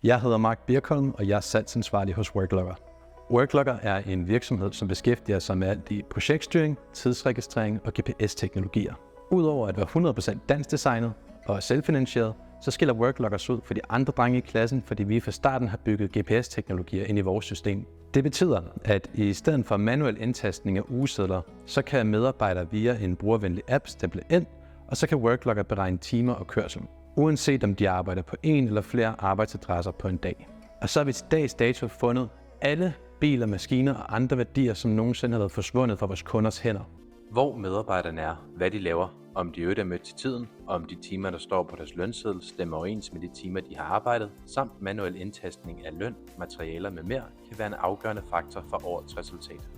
Jeg hedder Mark Birkholm, og jeg er salgsansvarlig hos Worklogger. Worklogger er en virksomhed, som beskæftiger sig med alt i projektstyring, tidsregistrering og GPS-teknologier. Udover at være 100% dansk designet og selvfinansieret, så skiller Worklogger os ud for de andre drenge i klassen, fordi vi fra starten har bygget GPS-teknologier ind i vores system. Det betyder, at i stedet for manuel indtastning af ugesedler, så kan medarbejdere via en brugervenlig app stemple ind, og så kan Worklogger beregne timer og kørsel, uanset om de arbejder på en eller flere arbejdsadresser på en dag. Og så har vi til dags dato fundet alle biler, maskiner og andre værdier, som nogensinde har været forsvundet fra vores kunders hænder. Hvor medarbejderne er, hvad de laver, om de øvrigt er mødt til tiden, og om de timer, der står på deres lønseddel, stemmer overens med de timer, de har arbejdet, samt manuel indtastning af løn, materialer med mere, kan være en afgørende faktor for årets resultat.